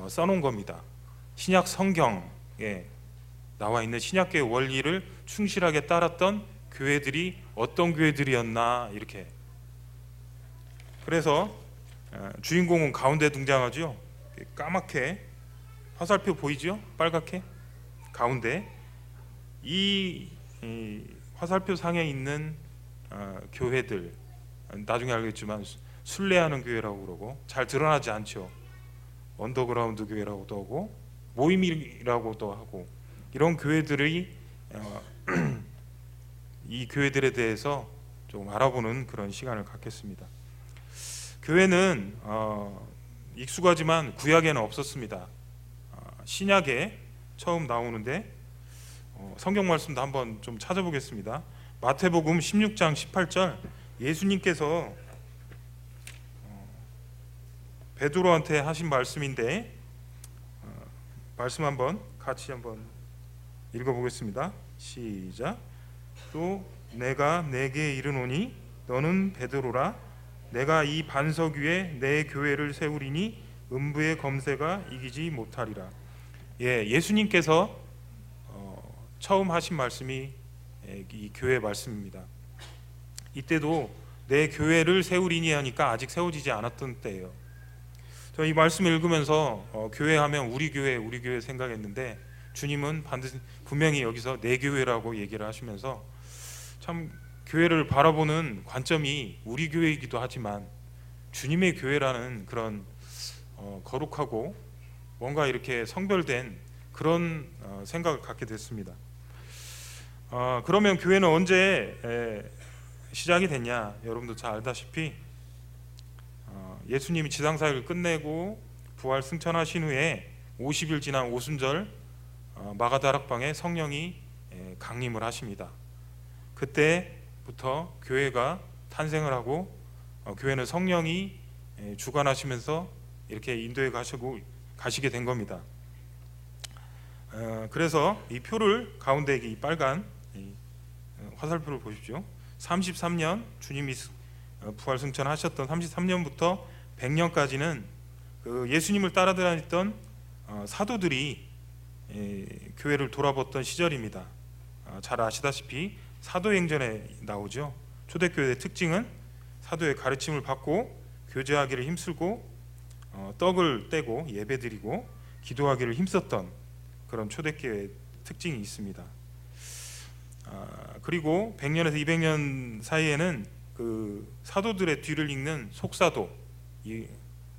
써놓은 겁니다. 신약 성경에 나와 있는 신약교회 원리를 충실하게 따랐던 교회들이 어떤 교회들이었나 이렇게. 그래서 주인공은 가운데 등장하죠. 까맣게 화살표 보이죠? 빨갛게 가운데 이 화살표 상에 있는 교회들, 나중에 알겠지만 순례하는 교회라고 그러고 잘 드러나지 않죠. 언더그라운드 교회라고도 하고 모임이라고도 하고, 이런 교회들이 이 교회들에 대해서 좀 알아보는 그런 시간을 갖겠습니다. 교회는 익숙하지만 구약에는 없었습니다. 신약에 처음 나오는데 성경 말씀도 한번 좀 찾아보겠습니다. 마태복음 16장 18절, 예수님께서 베드로한테 하신 말씀인데 말씀 한번 같이 한번 읽어보겠습니다. 시작. 또 내가 내게 이르노니 너는 베드로라, 내가 이 반석 위에 내 교회를 세우리니 음부의 검새가 이기지 못하리라. 예수님께서 처음 하신 말씀이 이 교회 말씀입니다. 이때도 내 교회를 세우리니 하니까 아직 세워지지 않았던 때예요. 저 이 말씀을 읽으면서 교회 하면 우리 교회 생각했는데, 주님은 반드시 분명히 여기서 내 교회라고 얘기를 하시면서 참 교회를 바라보는 관점이 우리 교회이기도 하지만 주님의 교회라는 그런 거룩하고 뭔가 이렇게 성별된 그런 생각을 갖게 됐습니다. 그러면 교회는 언제 시작이 됐냐? 여러분도 잘 알다시피 예수님이 지상사역을 끝내고 부활 승천하신 후에 50일 지난 오순절 마가다락방에 성령이 강림을 하십니다. 그때부터 교회가 탄생을 하고 교회는 성령이 주관하시면서 이렇게 인도에 가시게 된 겁니다. 그래서 이 표를 가운데 이 빨간 화살표를 보십시오. 33년 주님이 부활 승천하셨던 33년부터 100년까지는 그 예수님을 따라다녔던 사도들이 교회를 돌아봤던 시절입니다. 잘 아시다시피 사도행전에 나오죠. 초대교회의 특징은 사도의 가르침을 받고 교제하기를 힘쓰고 떡을 떼고 예배드리고 기도하기를 힘썼던 그런 초대교회의 특징이 있습니다. 그리고 100년에서 200년 사이에는 그 사도들의 뒤를 잇는 속사도, 이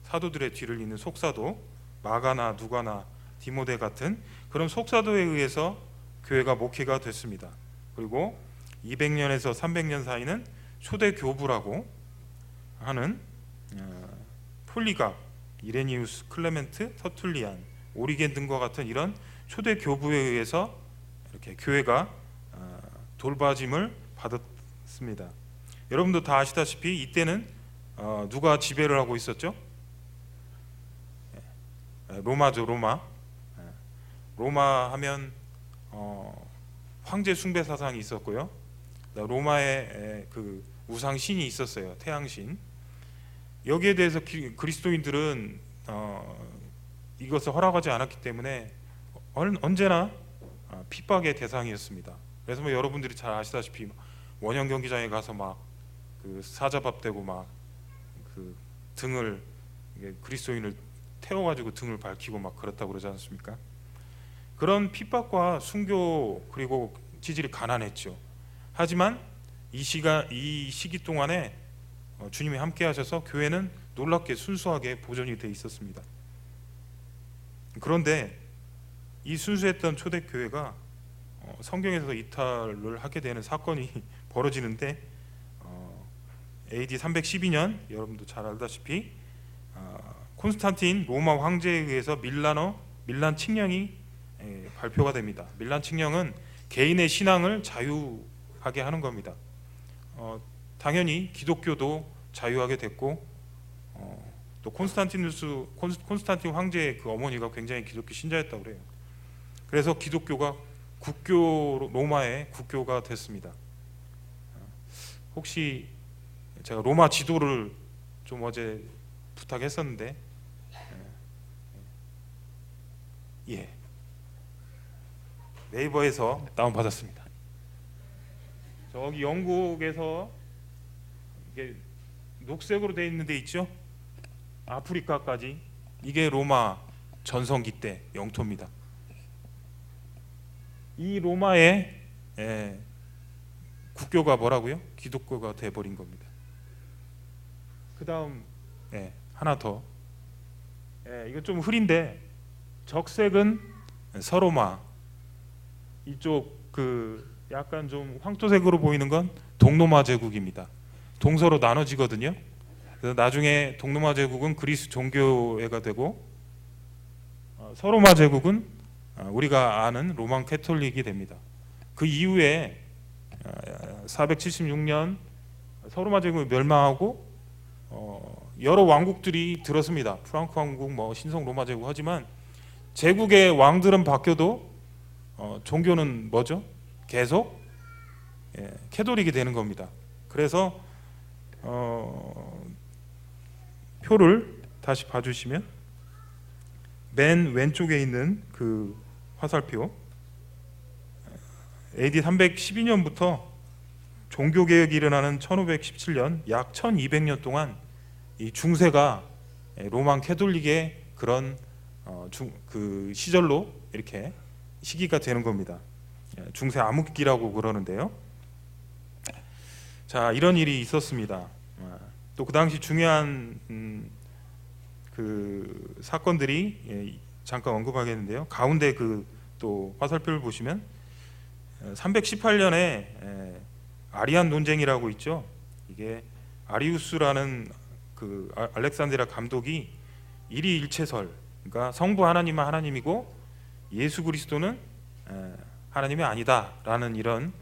사도들의 뒤를 잇는 속사도, 마가나 누가나 디모데 같은 그런 속사도에 의해서 교회가 목회가 됐습니다. 그리고 200년에서 300년 사이는 초대 교부라고 하는 폴리갑, 이레니우스, 클레멘트, 터툴리안, 오리겐 등과 같은 이런 초대 교부에 의해서 이렇게 교회가 돌봐짐을 받았습니다. 여러분도 다 아시다시피 이때는 누가 지배를 하고 있었죠? 로마죠, 로마. 로마 하면 황제 숭배 사상이 있었고요. 로마의 그 우상 신이 있었어요, 태양신. 여기에 대해서 그리스도인들은 이것을 허락하지 않았기 때문에 언제나 핍박의 대상이었습니다. 그래서 뭐 여러분들이 잘 아시다시피 원형 경기장에 가서 막 그 사자밥 되고 막 그 등을 그리스도인을 태워가지고 등을 밝히고 막 그렇다고 그러지 않습니까? 그런 핍박과 순교 그리고 지질이 가난했죠. 하지만 이 시기 동안에 주님이 함께하셔서 교회는 놀랍게 순수하게 보존이 돼 있었습니다. 그런데 이 순수했던 초대교회가 성경에서 이탈을 하게 되는 사건이 벌어지는데 AD 312년 여러분도 잘 알다시피 콘스탄틴 로마 황제에 의해서 밀란 칙령이 발표가 됩니다. 밀란 칙령은 개인의 신앙을 자유하게 하는 겁니다. 당연히 기독교도 자유하게 됐고 또 콘스탄틴 황제의 그 어머니가 굉장히 기독교 신자였다고 그래요. 그래서 기독교가 로마의 국교가 됐습니다. 혹시 제가 로마 지도를 좀 어제 부탁했었는데 예, 네이버에서 다운 받았습니다. 저기 영국에서 이게 녹색으로 되어 있는 데 있죠? 아프리카까지 이게 로마 전성기 때 영토입니다. 이 로마의 국교가 뭐라고요? 기독교가 돼버린 겁니다. 그 다음 하나 더. 이건 좀 흐린데 적색은 서로마, 이쪽 그 약간 좀 황토색으로 보이는 건 동로마 제국입니다. 동서로 나눠지거든요. 그래서 나중에 동로마 제국은 그리스 종교회가 되고 서로마 제국은 우리가 아는 로만 캐톨릭이 됩니다. 그 이후에 476년 서로마 제국이 멸망하고 여러 왕국들이 들었습니다. 프랑크 왕국, 뭐 신성 로마 제국. 하지만 제국의 왕들은 바뀌어도 종교는 뭐죠? 계속 캐톨릭이 되는 겁니다. 그래서 표를 다시 봐주시면 맨 왼쪽에 있는 그 화살표, AD 312년부터 종교개혁이 일어나는 1517년 약 1200년 동안 이 중세가 로만 캐톨릭의 그런 그 시절로 이렇게 시기가 되는 겁니다. 중세 암흑기라고 그러는데요. 자, 이런 일이 있었습니다. 또 그 당시 중요한 그 사건들이 잠깐 언급하겠는데요. 가운데 그 또 화살표를 보시면 318년에 아리안 논쟁이라고 있죠. 이게 아리우스라는 그 알렉산드리아 감독이 일위일체설, 그러니까 성부 하나님은 하나님이고 예수 그리스도는 하나님이 아니다라는 이런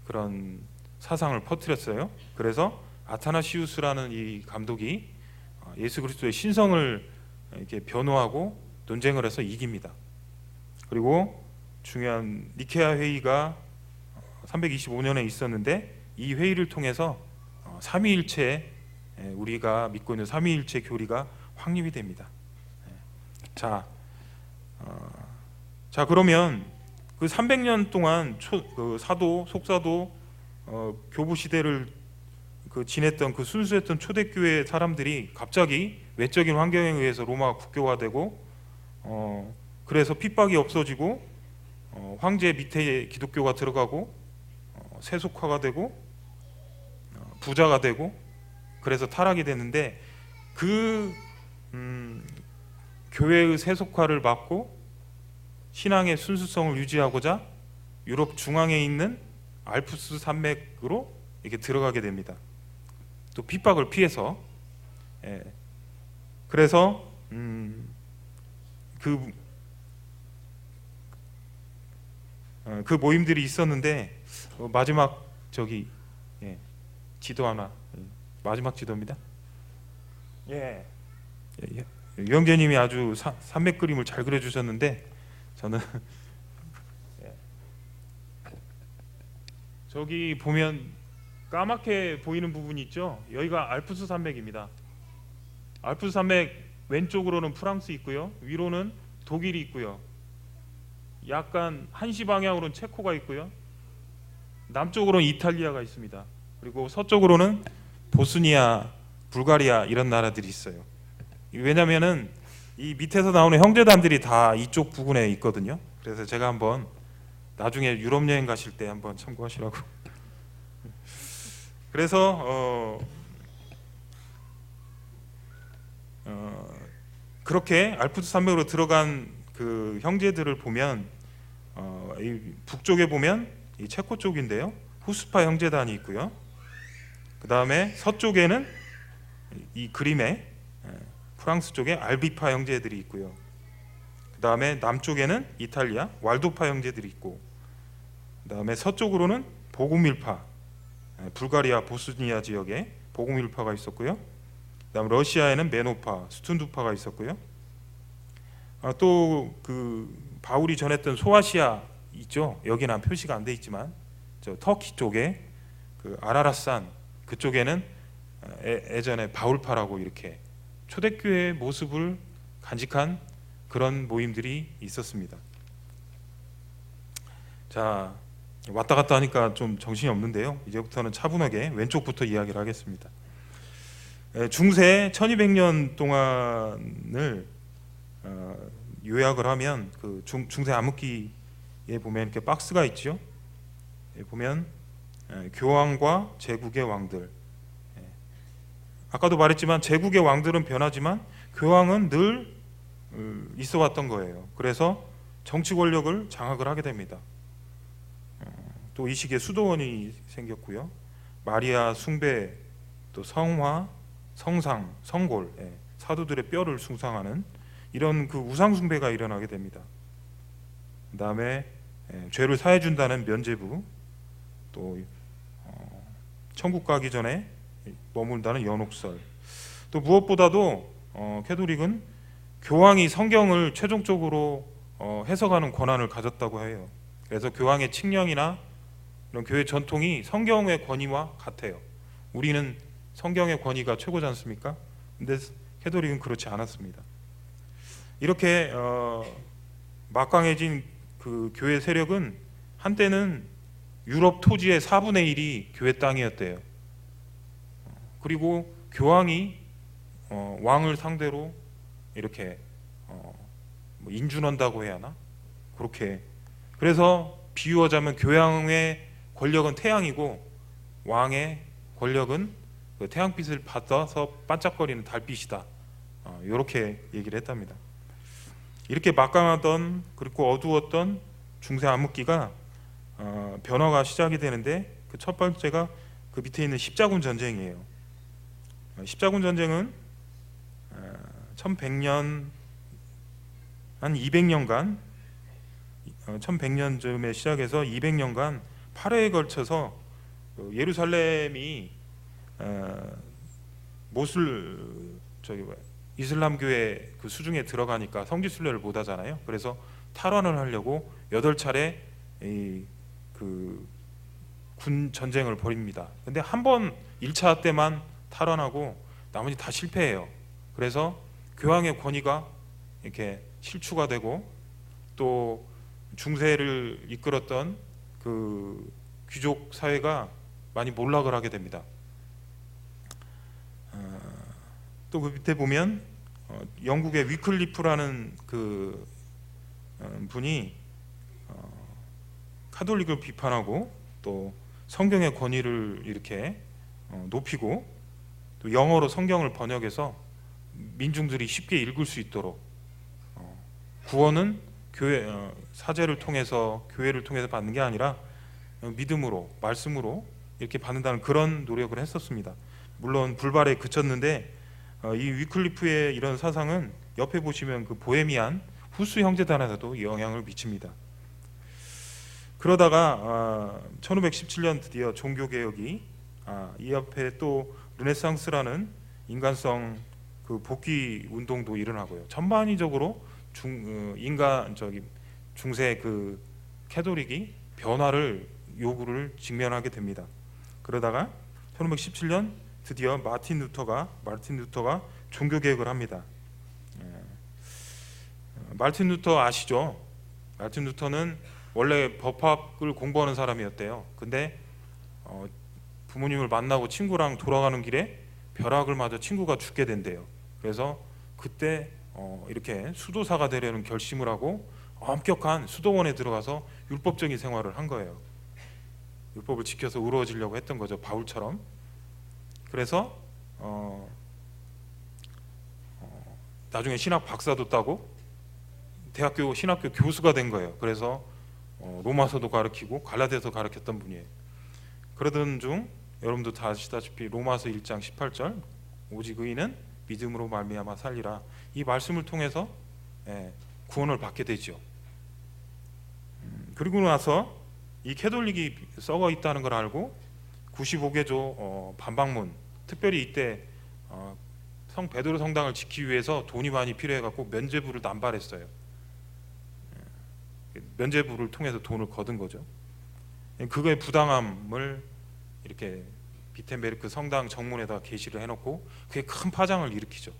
그런 사상을 퍼뜨렸어요. 그래서 아타나시우스라는 이 감독이 예수 그리스도의 신성을 이렇게 변호하고 논쟁을 해서 이깁니다. 그리고 중요한 니케아 회의가 325년에 있었는데 이 회의를 통해서 삼위일체, 우리가 믿고 있는 삼위일체 교리가 확립이 됩니다. 자 그러면 그 300년 동안 그 사도, 속사도, 교부 시대를 그 지냈던 그 순수했던 초대교회 사람들이 갑자기 외적인 환경에 의해서 로마 국교화되고 그래서 핍박이 없어지고 황제 밑에 기독교가 들어가고 세속화가 되고 부자가 되고 그래서 타락이 되는데 그 교회의 세속화를 막고 신앙의 순수성을 유지하고자 유럽 중앙에 있는 알프스 산맥으로 이렇게 들어가게 됩니다. 또 핍박을 피해서. 그래서 그 모임들이 있었는데 마지막 저기 지도 하나, 마지막 지도입니다. 유영재님이 아주 산맥 그림을 잘 그려주셨는데 저는 저기 보면 까맣게 보이는 부분이 있죠. 여기가 알프스 산맥입니다. 알프스 산맥 왼쪽으로는 프랑스 있고요, 위로는 독일이 있고요, 약간 한시 방향으로는 체코가 있고요, 남쪽으로는 이탈리아가 있습니다. 그리고 서쪽으로는 보스니아, 불가리아 이런 나라들이 있어요. 왜냐면은 이 밑에서 나오는 형제단들이 다 이쪽 부근에 있거든요. 그래서 제가 한번 나중에 유럽 여행 가실 때 한번 참고하시라고. 그래서 그렇게 알프스 산맥으로 들어간 그 형제들을 보면 이 북쪽에 보면 이 체코 쪽인데요, 후스파 형제단이 있고요. 그 다음에 서쪽에는 이 그림에 프랑스 쪽에 알비파 형제들이 있고요. 그 다음에 남쪽에는 이탈리아 왈도파 형제들이 있고, 그 다음에 서쪽으로는 보구밀파, 불가리아 보스니아 지역에 보구밀파가 있었고요. 그 다음 러시아에는 메노파, 스툰두파가 있었고요. 또 그 바울이 전했던 소아시아 있죠. 여기는 표시가 안 돼 있지만 저 터키 쪽에 그 아라랏산 그쪽에는 예전에 바울파라고 이렇게 초대교회의 모습을 간직한 그런 모임들이 있었습니다. 자, 왔다 갔다 하니까 좀 정신이 없는데요. 이제부터는 차분하게 왼쪽부터 이야기를 하겠습니다. 중세 1200년 동안을 요약을 하면 그 중세 암흑기에 보면 이렇게 박스가 있죠. 보면 교황과 제국의 왕들. 아까도 말했지만 제국의 왕들은 변하지만 교황은 늘 있어 왔던 거예요. 그래서 정치 권력을 장악을 하게 됩니다. 또 이 시기에 수도원이 생겼고요. 마리아 숭배, 또 성화, 성상, 성골, 사도들의 뼈를 숭상하는 이런 그 우상 숭배가 일어나게 됩니다. 그다음에 죄를 사해 준다는 면죄부, 또 천국 가기 전에 머문다는 연옥설, 또 무엇보다도 캐톨릭은 교황이 성경을 최종적으로 해석하는 권한을 가졌다고 해요. 그래서 교황의 칙령이나 이런 교회 전통이 성경의 권위와 같아요. 우리는 성경의 권위가 최고지 않습니까? 근데 캐톨릭은 그렇지 않았습니다. 이렇게 막강해진 그 교회 세력은 한때는 유럽 토지의 4분의 1이 교회 땅이었대요. 그리고 교황이 왕을 상대로 이렇게 뭐 인준한다고 해야 하나? 그렇게. 그래서 비유하자면 교황의 권력은 태양이고 왕의 권력은 그 태양빛을 받아서 반짝거리는 달빛이다. 이렇게 얘기를 했답니다. 이렇게 막강하던 그리고 어두웠던 중세 암흑기가 변화가 시작이 되는데 그 첫 번째가 그 밑에 있는 십자군 전쟁이에요. 십자군 전쟁은 1100년 한 200년간 1100년쯤에 시작해서 200년간 8회에 걸쳐서 예루살렘이 이슬람교의 그 수중에 들어가니까 성지순례를 못 하잖아요. 그래서 탈환을 하려고 8차례 그 군 전쟁을 벌입니다. 근데 한 번 1차 때만 탈환하고 나머지 다 실패해요. 그래서 교황의 권위가 이렇게 실추가 되고 또 중세를 이끌었던 그 귀족 사회가 많이 몰락을 하게 됩니다. 또 그 밑에 보면 영국의 위클리프라는 그 분이 카톨릭을 비판하고 또 성경의 권위를 이렇게 높이고 또 영어로 성경을 번역해서 민중들이 쉽게 읽을 수 있도록 구원은 교회 사제를 통해서 교회를 통해서 받는 게 아니라 믿음으로 말씀으로 이렇게 받는다는 그런 노력을 했었습니다. 물론 불발에 그쳤는데 이 위클리프의 이런 사상은 옆에 보시면 그 보헤미안 후스 형제단에서도 영향을 미칩니다. 그러다가 1517년 드디어 종교개혁이 이 앞에 또 르네상스라는 인간성 그 복귀 운동도 일어나고요. 전반적으로 중세 그 캐톨릭이 변화를 요구를 직면하게 됩니다. 그러다가 1517년 드디어 마틴 루터가 종교개혁을 합니다. 마틴 루터 아시죠? 마틴 루터는 원래 법학을 공부하는 사람이었대요. 근데 부모님을 만나고 친구랑 돌아가는 길에 벼락을 맞아 친구가 죽게 된대요. 그래서 그때 이렇게 수도사가 되려는 결심을 하고 엄격한 수도원에 들어가서 율법적인 생활을 한 거예요. 율법을 지켜서 의로워지려고 했던 거죠, 바울처럼. 그래서 나중에 신학 박사도 따고 대학교 신학교 교수가 된 거예요. 그래서 로마서도 가르치고 갈라디아서 가르쳤던 분이에요. 그러던 중 여러분도 다 아시다시피 로마서 1장 18절 오직 의인은 믿음으로 말미암아 살리라, 이 말씀을 통해서 구원을 받게 되죠. 그리고 나서 이 캐톨릭이 썩어 있다는 걸 알고 95개조 반박문, 특별히 이때 성 베드로 성당을 지키기 위해서 돈이 많이 필요해갖고 면죄부를 남발했어요. 면죄부를 통해서 돈을 거둔 거죠. 그거의 부당함을 이렇게 비텐베르크 성당 정문에다 게시를 해놓고 그게 큰 파장을 일으키죠.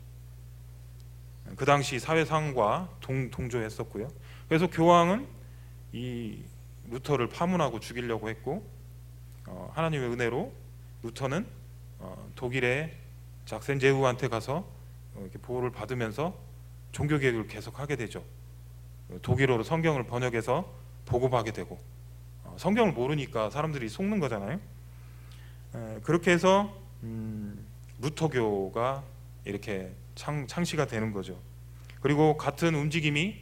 그 당시 사회상과 동조했었고요. 그래서 교황은 이 루터를 파문하고 죽이려고 했고, 하나님의 은혜로 루터는 독일의 작센제후한테 가서 이렇게 보호를 받으면서 종교개혁을 계속하게 되죠. 독일어로 성경을 번역해서 보급하게 되고, 성경을 모르니까 사람들이 속는 거잖아요. 그렇게 해서 루터교가 이렇게 창시가 되는 거죠. 그리고 같은 움직임이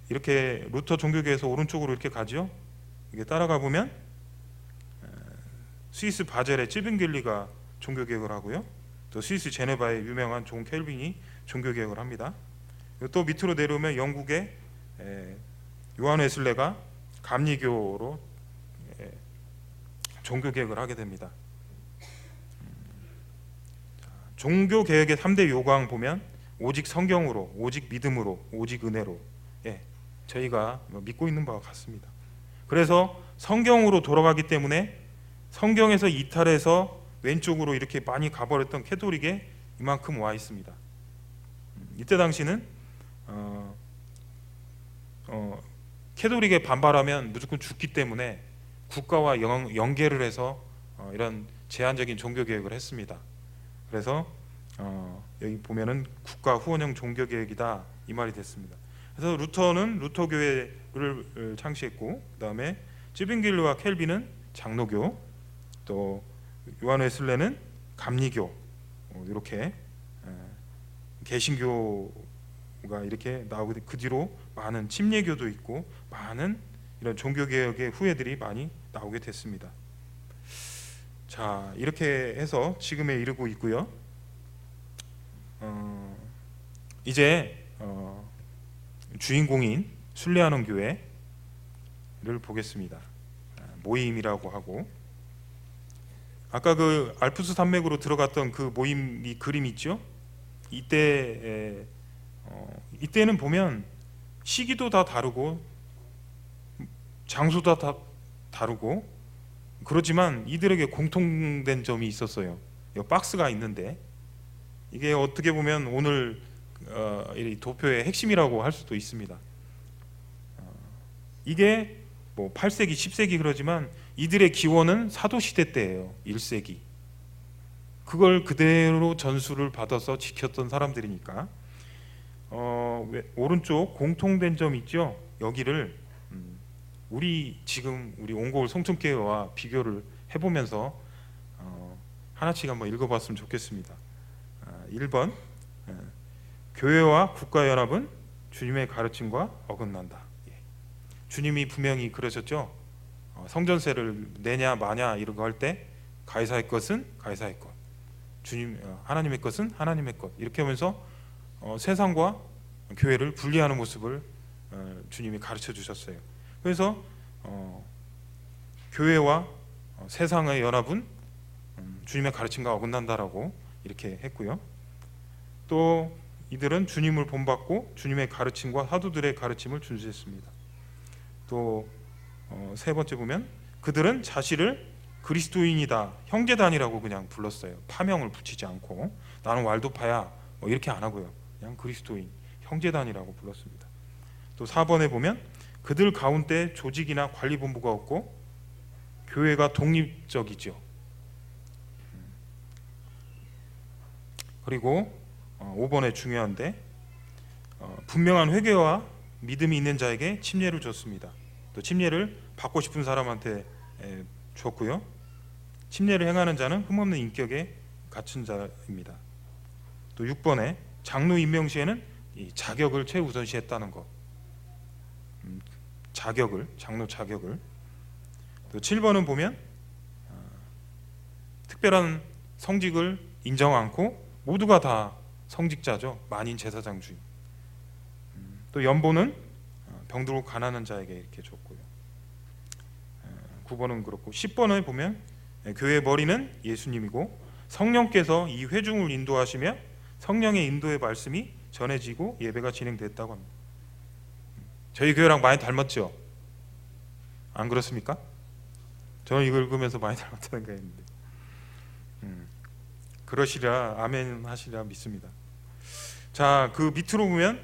이렇게 루터 종교계에서 오른쪽으로 이렇게 가죠. 이게 따라가 보면 스위스 바젤의 찌빙길리가 종교개혁을 하고요. 또 스위스 제네바의 유명한 존 켈빈이 종교개혁을 합니다. 또 밑으로 내려오면 영국의 요한 웨슬레가 감리교로 종교개혁을 하게 됩니다. 종교개혁의 3대 요강 보면 오직 성경으로, 오직 믿음으로, 오직 은혜로, 저희가 믿고 있는 바와 같습니다. 그래서 성경으로 돌아가기 때문에 성경에서 이탈해서 왼쪽으로 이렇게 많이 가버렸던 캐톨릭에 이만큼 와 있습니다. 이때 당시는 캐톨릭에 반발하면 무조건 죽기 때문에 국가와 연계를 해서 이런 제한적인 종교개혁을 했습니다. 그래서 여기 보면은 국가 후원형 종교개혁이다 이 말이 됐습니다. 그래서 루터는 루터교회를 창시했고, 그 다음에 찌빙길리와 켈빈은 장로교, 또 요한 웨슬레는 감리교, 이렇게 개신교가 이렇게 나오고, 그 뒤로 많은 침례교도 있고 많은 이런 종교개혁의 후예들이 많이 나오게 됐습니다. 자, 이렇게 해서 지금에 이르고 있고요. 이제 주인공인 순례하는 교회를 보겠습니다. 모임이라고 하고, 아까 그 알프스 산맥으로 들어갔던 그 모임 이 그림 있죠? 이때는 보면 시기도 다 다르고 장소도 다 다르고, 그렇지만 이들에게 공통된 점이 있었어요. 이 박스가 있는데 이게 어떻게 보면 오늘 이 도표의 핵심이라고 할 수도 있습니다. 이게 뭐 8세기, 10세기 그러지만 이들의 기원은 사도시대 때예요. 1세기. 그걸 그대로 전수를 받아서 지켰던 사람들이니까 오른쪽 공통된 점 있죠? 여기를 우리 온고울 송천교회와 비교를 해보면서 하나씩 한번 읽어봤으면 좋겠습니다. 1번, 교회와 국가연합은 주님의 가르침과 어긋난다. 주님이 분명히 그러셨죠. 성전세를 내냐 마냐 이런 거 할 때 가이사의 것은 가이사의 것, 하나님의 것은 하나님의 것, 이렇게 하면서 세상과 교회를 분리하는 모습을 주님이 가르쳐 주셨어요. 그래서 교회와 세상의 연합은 주님의 가르침과 어긋난다라고 이렇게 했고요. 또 이들은 주님을 본받고 주님의 가르침과 사도들의 가르침을 준수했습니다. 또 세 번째 보면 그들은 자신을 그리스도인이다, 형제단이라고 그냥 불렀어요. 파명을 붙이지 않고 나는 왈도파야 이렇게 안 하고요. 그냥 그리스도인, 형제단이라고 불렀습니다. 또 4번에 보면 그들 가운데 조직이나 관리본부가 없고 교회가 독립적이죠. 그리고 5번에 중요한데 분명한 회개와 믿음이 있는 자에게 침례를 줬습니다. 또 침례를 받고 싶은 사람한테 줬고요. 침례를 행하는 자는 흠없는 인격에 갖춘 자입니다. 또 6번에 장로 임명 시에는 이 자격을 최우선시했다는 것, 장로 자격을. 또 7번은 보면 특별한 성직을 인정 않고 모두가 다 성직자죠. 만인 제사장주의. 또 연보는 병들고 가난한 자에게 이렇게 줬고요. 9번은 그렇고 10번에 보면 교회의 머리는 예수님이고 성령께서 이 회중을 인도하시며 성령의 인도의 말씀이 전해지고 예배가 진행됐다고 합니다. 저희 교회랑 많이 닮았죠? 안 그렇습니까? 저는 이걸 읽으면서 많이 닮았다는 생각이 했는데 그러시리라, 아멘 하시리라 믿습니다. 자, 그 밑으로 보면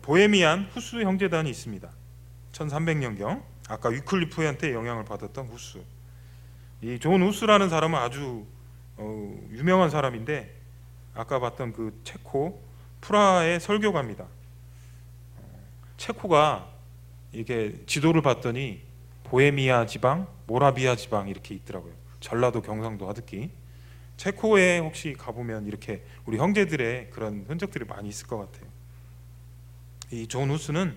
보헤미안 후스 형제단이 있습니다. 1300년경 아까 위클리프한테 영향을 받았던 후스. 이 존 후스라는 사람은 아주 유명한 사람인데 아까 봤던 그 체코 프라하의 설교가입니다. 체코가 이게 지도를 봤더니 보헤미아 지방, 모라비아 지방 이렇게 있더라고요. 전라도, 경상도, 하드키. 체코에 혹시 가보면 이렇게 우리 형제들의 그런 흔적들이 많이 있을 것 같아요. 이 존 후스는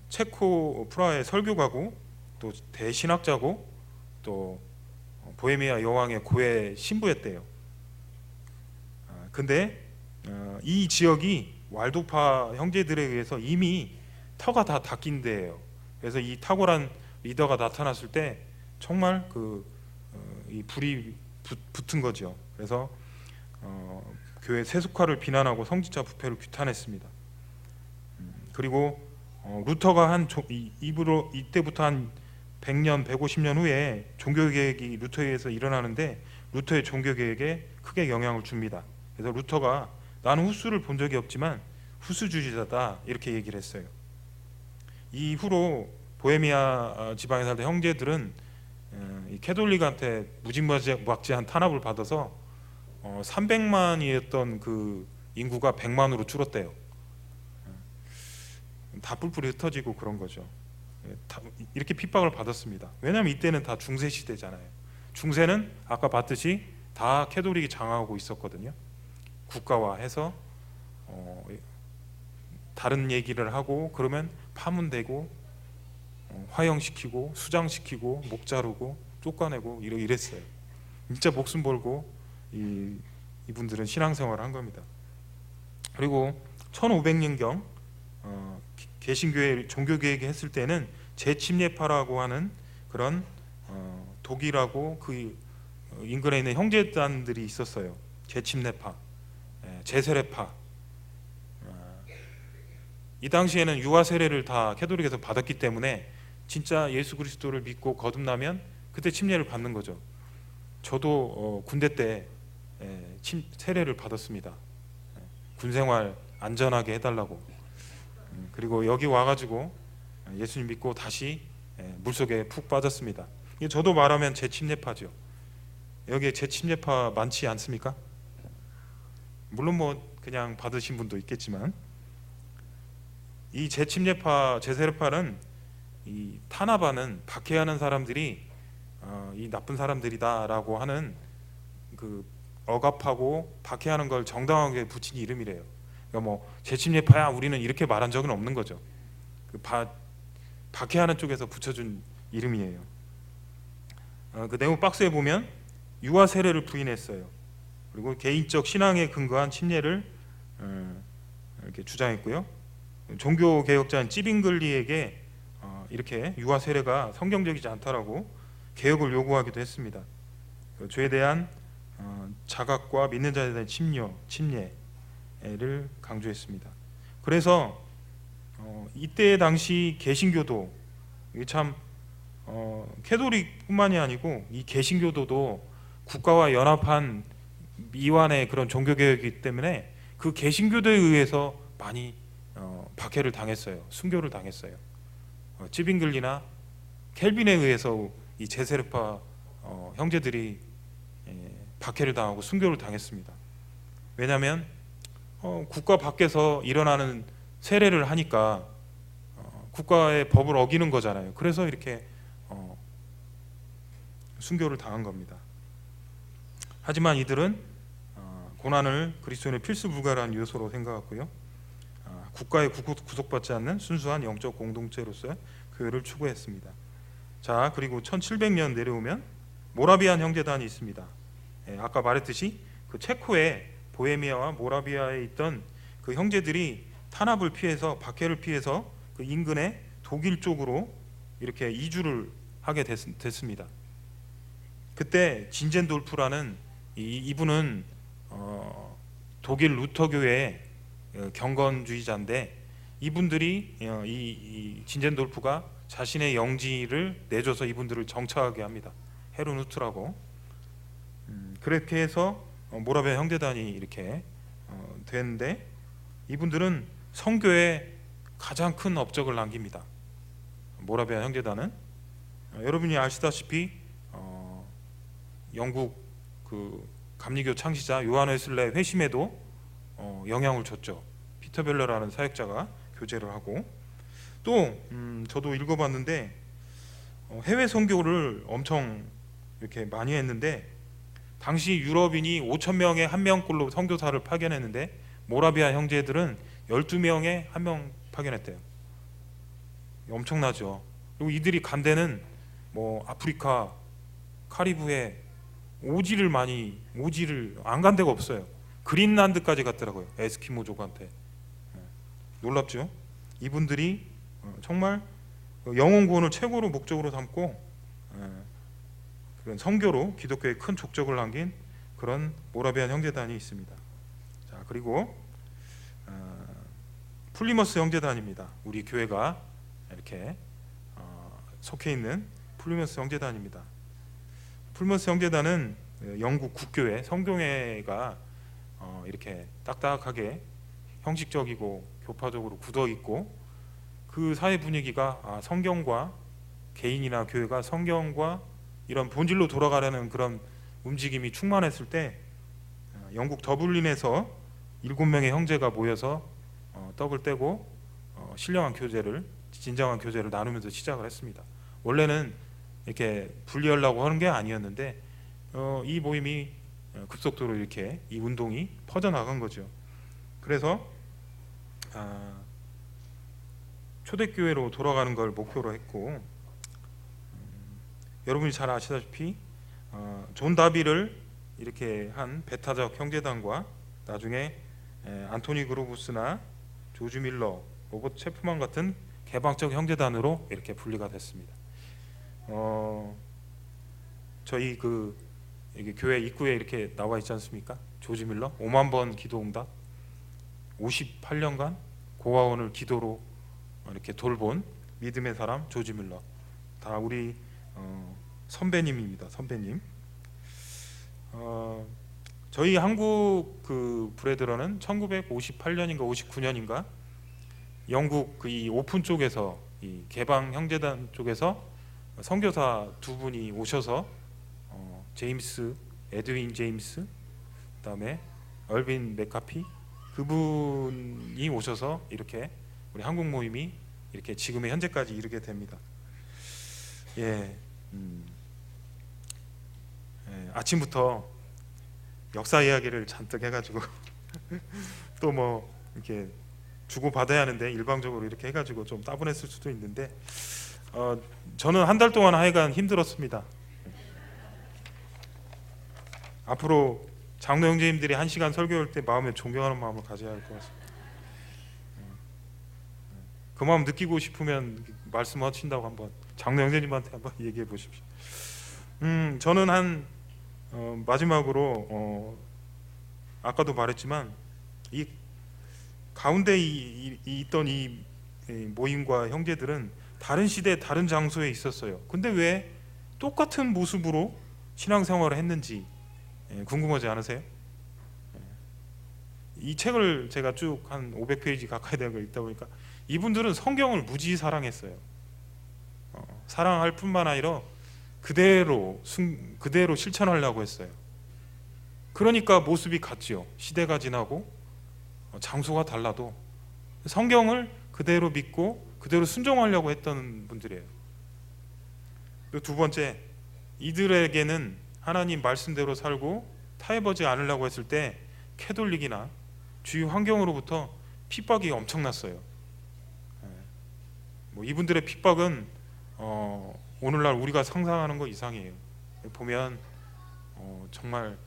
체코 프라하의 설교가고 또 대신학자고 또 보헤미아 여왕의 고해 신부였대요. 근데 이 지역이 왈도파 형제들에 의해서 이미 터가 다 닦인 데예요. 그래서 이 탁월한 리더가 나타났을 때 정말 이 불이 붙은 거죠. 그래서 교회 세속화를 비난하고 성직자 부패를 규탄했습니다. 그리고 루터가 이때부터 한 100년, 150년 후에 종교개혁이 루터에 의해서 일어나는데 루터의 종교개혁에 크게 영향을 줍니다. 그래서 루터가 나는 후스를 본 적이 없지만 후스주의자다 이렇게 얘기를 했어요. 이후로 보헤미아 지방에 살던 형제들은 이 캐톨릭한테 무지막지한 탄압을 받아서 300만이었던 그 인구가 100만으로 줄었대요. 다 뿔뿔이 흩어지고 그런 거죠. 이렇게 핍박을 받았습니다. 왜냐하면 이때는 다 중세 시대잖아요. 중세는 아까 봤듯이 다 캐톨릭이 장악하고 있었거든요. 국가화해서 다른 얘기를 하고 그러면 파문되고 화형시키고 수장시키고 목 자르고 쫓아내고 이랬어요. 진짜 목숨 걸고 이분들은 신앙생활을 한 겁니다. 그리고 1500년경 개신교회 종교개혁이 했을 때는 제침례파라고 하는 그런 독일하고 그 인근에 있는 형제단들이 있었어요. 제침례파, 제세례파. 이 당시에는 유아 세례를 다 캐톨릭에서 받았기 때문에 진짜 예수 그리스도를 믿고 거듭나면 그때 침례를 받는 거죠. 저도 군대 때 세례를 받았습니다. 군생활 안전하게 해달라고. 그리고 여기 와가지고 예수님 믿고 다시 물속에 푹 빠졌습니다. 저도 말하면 제침례파죠. 여기에 제침례파 많지 않습니까? 물론 뭐 그냥 받으신 분도 있겠지만 이 제침례파, 제세례파는 이 탄압하는, 박해하는 사람들이 이 나쁜 사람들이다라고 하는 그 억압하고 박해하는 걸 정당하게 붙인 이름이래요. 그러니까 뭐 제침례파야 우리는 이렇게 말한 적은 없는 거죠. 박해하는 쪽에서 붙여준 이름이에요. 그 내용 박스에 보면 유아 세례를 부인했어요. 그리고 개인적 신앙에 근거한 침례를 이렇게 주장했고요. 종교 개혁자인 찌빙글리에게 이렇게 유아 세례가 성경적이지 않다라고 개혁을 요구하기도 했습니다. 죄에 대한 자각과 믿는 자에 대한 침례를 강조했습니다. 그래서 이때 당시 개신교도 참 캐톨릭뿐만이 아니고 이 개신교도도 국가와 연합한 미완의 그런 종교 개혁이기 때문에 그 개신교도에 의해서 많이 박해를 당했어요. 순교를 당했어요. 찌빙글리나 켈빈에 의해서 이 제세례파 형제들이 박해를 당하고 순교를 당했습니다. 왜냐하면 국가 밖에서 일어나는 세례를 하니까 국가의 법을 어기는 거잖아요. 그래서 이렇게 순교를 당한 겁니다. 하지만 이들은 고난을 그리스도인의 필수 불가라는 요소로 생각했고요. 국가에 구속받지 않는 순수한 영적 공동체로서의 교회를 추구했습니다. 자, 그리고 1700년 내려오면 모라비안 형제단이 있습니다. 아까 말했듯이 그 체코의 보헤미아와 모라비아에 있던 그 형제들이 탄압을 피해서 박해를 피해서 그 인근의 독일 쪽으로 이렇게 이주를 하게 됐습니다. 그때 진젠돌프라는 이분은 독일 루터교회 경건주의자인데 이분들이 이 진젠돌프가 자신의 영지를 내줘서 이분들을 정착하게 합니다. 헤르누트라고. 그렇게 해서 모라비아 형제단이 이렇게 되는데 이분들은 선교에 가장 큰 업적을 남깁니다. 모라비안 형제단은 여러분이 아시다시피 영국 그 감리교 창시자 요한 웨슬레 회심에도 영향을 줬죠. 피터 벨러라는 사역자가 교제를 하고, 또 저도 읽어봤는데 해외 선교를 엄청 이렇게 많이 했는데 당시 유럽인이 5천 명에 1명꼴로 선교사를 파견했는데 모라비아 형제들은 12명에 1명 파견했대요. 엄청나죠. 그리고 이들이 간 데는 뭐 아프리카, 카리브해 오지를 안 간 데가 없어요. 그린란드까지 갔더라고요. 에스키모족한테. 놀랍죠. 이분들이 정말 영혼 구원을 최고로 목적으로 삼고 그런 선교로 기독교에 큰 족적을 남긴 그런 모라비안 형제단이 있습니다. 자, 그리고 플리머스 형제단입니다. 우리 교회가 이렇게 속해 있는 플리머스 형제단입니다. 플리머스 형제단은 영국 국교회 성경회가 이렇게 딱딱하게 형식적이고 교파적으로 굳어 있고, 그 사회 분위기가 성경과 개인이나 교회가 성경과 이런 본질로 돌아가려는 그런 움직임이 충만했을 때 영국 더블린에서 7명의 형제가 모여서 떡을 떼고 신령한 교제를, 진정한 교제를 나누면서 시작을 했습니다. 원래는 이렇게 분리하려고 하는 게 아니었는데 이 모임이 급속도로 이렇게 이 운동이 퍼져나간 거죠. 그래서 초대교회로 돌아가는 걸 목표로 했고, 여러분이 잘 아시다시피 존 다비를 이렇게 한 배타적 형제단과 나중에 안토니 그로브스나 조지 밀러, 로버트 체프만 같은 개방적 형제단으로 이렇게 분리가 됐습니다. 저희 그 여기 교회 입구에 이렇게 나와 있지 않습니까? 조지 밀러 5만 번 기도응답, 58년간 고아원을 기도로 이렇게 돌본 믿음의 사람 조지 밀러, 다 우리 선배님입니다. 선배님. 저희 한국 그 브레드런은 1958년인가 59년인가 영국 그 이 오픈 쪽에서, 이 개방 형제단 쪽에서 선교사 2분이 오셔서 제임스, 에드윈 제임스, 그다음에 얼빈 맥카피, 그분이 오셔서 이렇게 우리 한국 모임이 이렇게 지금의 현재까지 이르게 됩니다. 아침부터 역사 이야기를 잔뜩 해가지고 또 뭐 이렇게 주고 받아야 하는데 일방적으로 이렇게 해가지고 좀 따분했을 수도 있는데 저는 한 달 동안 하여간 힘들었습니다. 앞으로 장로 형제님들이 1시간 설교할 때 마음에 존경하는 마음을 가져야 할 것 같습니다. 그 마음 느끼고 싶으면 말씀하신다고 한번 장로 형제님한테 한번 얘기해 보십시오. 저는 한 마지막으로 아까도 말했지만 이 가운데 있던 이 모임과 형제들은 다른 시대 다른 장소에 있었어요. 근데 왜 똑같은 모습으로 신앙생활을 했는지 궁금하지 않으세요? 이 책을 제가 쭉 한 500페이지 가까이 된 걸 읽다 보니까 이분들은 성경을 무지 사랑했어요. 사랑할 뿐만 아니라 그대로 실천하려고 했어요. 그러니까 모습이 같지요. 시대가 지나고 장소가 달라도 성경을 그대로 믿고 그대로 순종하려고 했던 분들이에요. 또 두 번째, 이들에게는 하나님 말씀대로 살고 타협하지 않으려고 했을 때 캐톨릭이나 주위 환경으로부터 핍박이 엄청났어요. 뭐 이분들의 핍박은 오늘날 우리가 상상하는 거 이상이에요. 보면 정말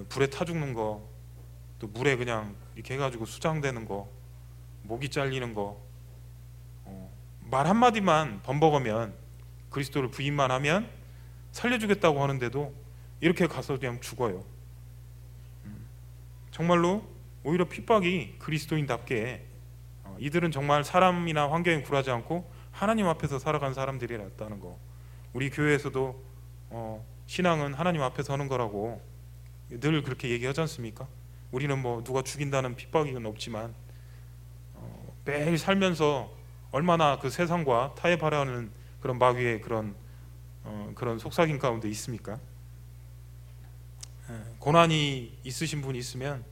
불에 타 죽는 거, 또 물에 그냥 이렇게 해가지고 수장되는 거, 목이 잘리는 거, 말 한마디만 번복하면, 그리스도를 부인만 하면 살려주겠다고 하는데도 이렇게 가서 그냥 죽어요. 정말로 오히려 핍박이 그리스도인답게 이들은 정말 사람이나 환경에 굴하지 않고 하나님 앞에서 살아간 사람들이었다는 거. 우리 교회에서도 신앙은 하나님 앞에 서는 거라고 늘 그렇게 얘기하지 않습니까? 우리는 뭐 누가 죽인다는 핍박은 없지만 매일 살면서 얼마나 그 세상과 타협하려는 그런 마귀의 그런 속삭임 가운데 있습니까? 고난이 있으신 분이 있으면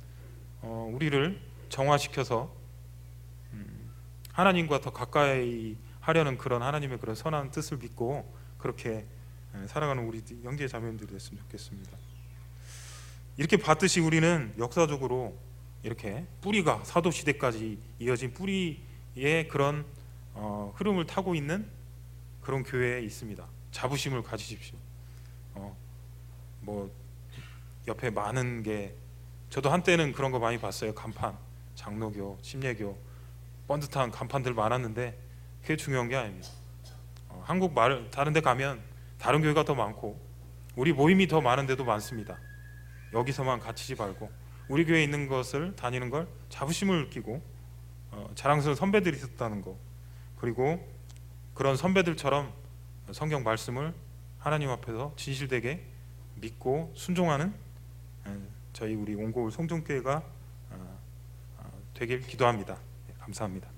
우리를 정화시켜서 하나님과 더 가까이 하려는 그런 하나님의 그런 선한 뜻을 믿고 그렇게 살아가는 우리 형제 자매님들이 됐으면 좋겠습니다. 이렇게 봤듯이 우리는 역사적으로 이렇게 뿌리가 사도 시대까지 이어진 뿌리의 그런 흐름을 타고 있는 그런 교회에 있습니다. 자부심을 가지십시오. 뭐 옆에 많은 게, 저도 한때는 그런 거 많이 봤어요. 간판, 장로교, 심예교, 번듯한 간판들 많았는데 그게 중요한 게 아닙니다. 한국 다른 데 가면 다른 교회가 더 많고 우리 모임이 더 많은 데도 많습니다. 여기서만 갇히지 말고 우리 교회에 있는 것을 다니는 걸 자부심을 느끼고 자랑스러운 선배들이 있었다는 거, 그리고 그런 선배들처럼 성경 말씀을 하나님 앞에서 진실되게 믿고 순종하는 저희 우리 온고울 성전교회가 되길 기도합니다. 감사합니다.